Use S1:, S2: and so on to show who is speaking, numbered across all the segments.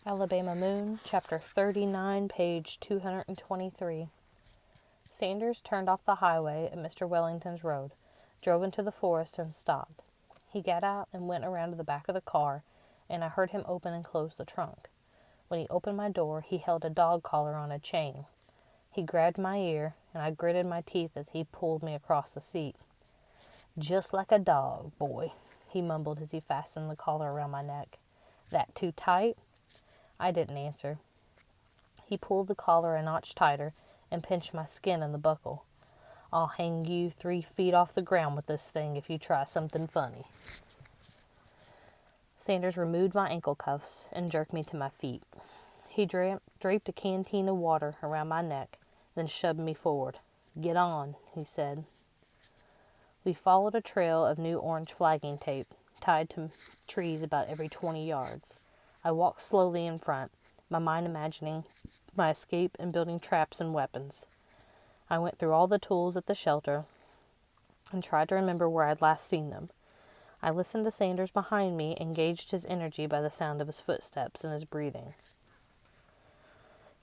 S1: Alabama Moon, Chapter 39, page 223. Sanders turned off the highway at Mr. Wellington's road, drove into the forest, and stopped. He got out and went around to the back of the car, and I heard him open and close the trunk. When he opened my door, he held a dog collar on a chain. He grabbed my ear, and I gritted my teeth as he pulled me across the seat. "Just like a dog, boy," he mumbled as he fastened the collar around my neck. "That too tight?" I didn't answer. He pulled the collar a notch tighter and pinched my skin in the buckle. "I'll hang you 3 feet off the ground with this thing if you try something funny." Sanders removed my ankle cuffs and jerked me to my feet. He draped a canteen of water around my neck, then shoved me forward. "Get on," he said. We followed a trail of new orange flagging tape, tied to trees about every 20 yards. I walked slowly in front, my mind imagining my escape and building traps and weapons. I went through all the tools at the shelter and tried to remember where I'd last seen them. I listened to Sanders behind me and gauged his energy by the sound of his footsteps and his breathing.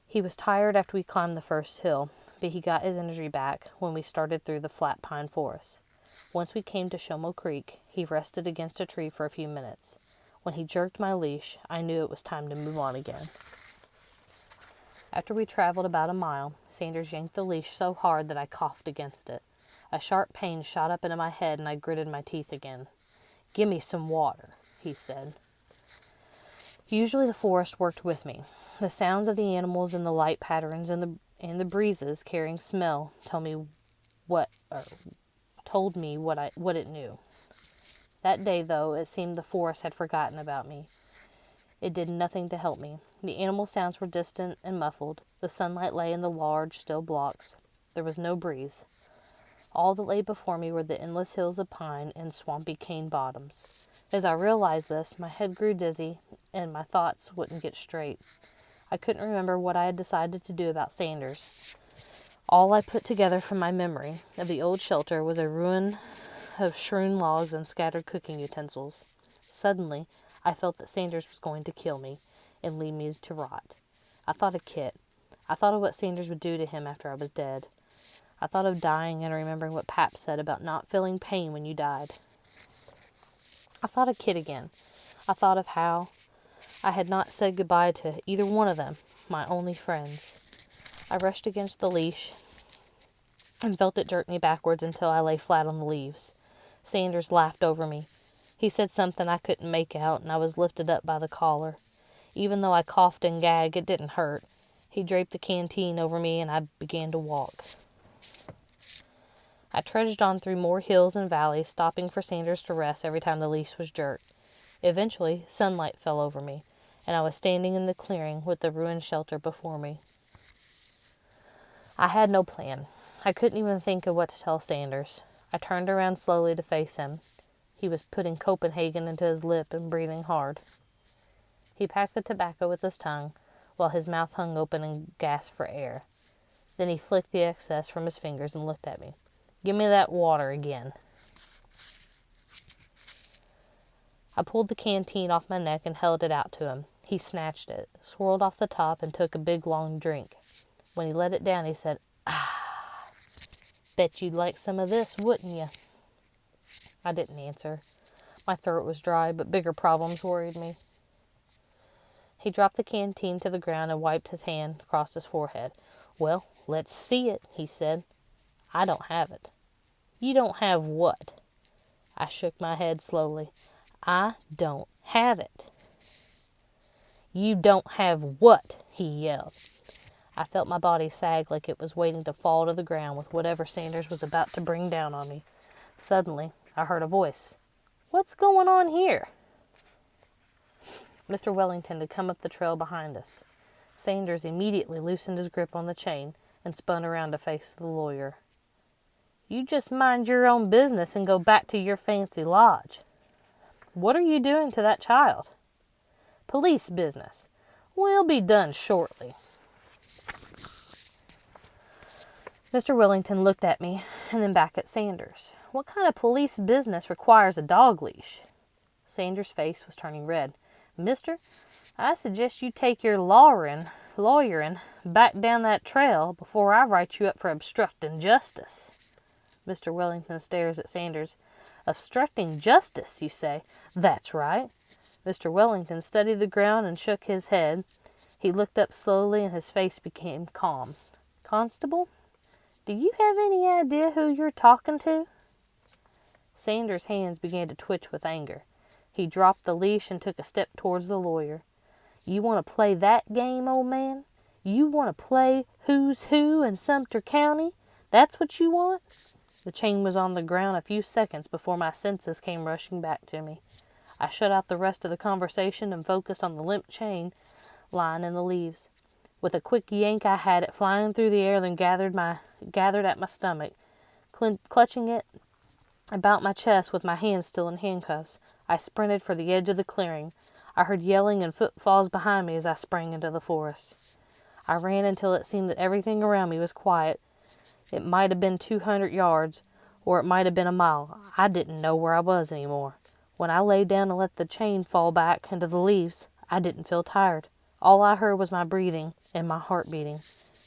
S1: He was tired after we climbed the first hill, but he got his energy back when we started through the flat pine forest. Once we came to Shomo Creek, he rested against a tree for a few minutes. When he jerked my leash, I knew it was time to move on again. After we traveled about a mile, Sanders yanked the leash so hard that I coughed against it. A sharp pain shot up into my head and I gritted my teeth again. "Give me some water," he said. Usually the forest worked with me. The sounds of the animals and the light patterns and the breezes carrying smell told me what it knew. That day, though, it seemed the forest had forgotten about me. It did nothing to help me. The animal sounds were distant and muffled. The sunlight lay in the large, still blocks. There was no breeze. All that lay before me were the endless hills of pine and swampy cane bottoms. As I realized this, my head grew dizzy, and my thoughts wouldn't get straight. I couldn't remember what I had decided to do about Sanders. All I put together from my memory of the old shelter was a ruin of strewn logs and scattered cooking utensils. Suddenly, I felt that Sanders was going to kill me and leave me to rot. I thought of Kit. I thought of what Sanders would do to him after I was dead. I thought of dying and remembering what Pap said about not feeling pain when you died. I thought of Kit again. I thought of how I had not said goodbye to either one of them, my only friends. I rushed against the leash and felt it jerk me backwards until I lay flat on the leaves. Sanders laughed over me. He said something I couldn't make out, and I was lifted up by the collar. Even though I coughed and gagged, it didn't hurt. He draped the canteen over me, and I began to walk. I trudged on through more hills and valleys, stopping for Sanders to rest every time the leash was jerked. Eventually, sunlight fell over me, and I was standing in the clearing with the ruined shelter before me. I had no plan. I couldn't even think of what to tell Sanders. I turned around slowly to face him. He was putting Copenhagen into his lip and breathing hard. He packed the tobacco with his tongue, while his mouth hung open and gasped for air. Then he flicked the excess from his fingers and looked at me. "Give me that water again." I pulled the canteen off my neck and held it out to him. He snatched it, swirled off the top, and took a big, long drink. When he let it down, he said, "Ah, bet you'd like some of this, wouldn't you?" I didn't answer. My throat was dry, but bigger problems worried me. He dropped the canteen to the ground and wiped his hand across his forehead. "Well, let's see it," he said. "I don't have it." "You don't have what?" I shook my head slowly. "I don't have it." "You don't have what?" he yelled. I felt my body sag like it was waiting to fall to the ground with whatever Sanders was about to bring down on me. Suddenly, I heard a voice. "What's going on here?" Mr. Wellington had come up the trail behind us. Sanders immediately loosened his grip on the chain and spun around to face the lawyer. "You just mind your own business and go back to your fancy lodge." "What are you doing to that child?" "Police business. We'll be done shortly." Mr. Wellington looked at me and then back at Sanders. "What kind of police business requires a dog leash?" Sanders' face was turning red. "Mister, I suggest you take your lawyering back down that trail before I write you up for obstructing justice. Mr. Wellington stares at Sanders. Obstructing justice, you say? That's right. Mr. Wellington studied the ground and shook his head. He looked up slowly and his face became calm. Constable, do you have any idea who you're talking to? Sanders' hands began to twitch with anger. He dropped the leash and took a step towards the lawyer. You want to play that game, old man? You want to play who's who in Sumter County? That's what you want? The chain was on the ground a few seconds before my senses came rushing back to me. I shut out the rest of the conversation and focused on the limp chain lying in the leaves. With a quick yank, I had it flying through the air, then gathered at my stomach, clutching it about my chest with my hands still in handcuffs. I sprinted for the edge of the clearing. I heard yelling and footfalls behind me as I sprang into the forest. I ran until it seemed that everything around me was quiet. It might have been 200 yards, or it might have been a mile. I didn't know where I was anymore. When I lay down and let the chain fall back into the leaves, I didn't feel tired. All I heard was my breathing and my heart beating.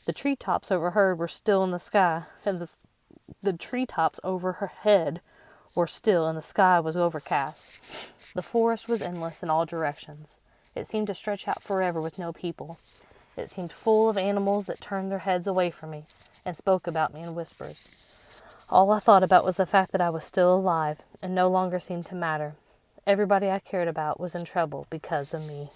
S1: The treetops overhead were still in the sky, and the treetops overhead were still, and the sky was overcast. The forest was endless in all directions. It seemed to stretch out forever with no people. It seemed full of animals that turned their heads away from me and spoke about me in whispers. All I thought about was the fact that I was still alive and no longer seemed to matter. Everybody I cared about was in trouble because of me.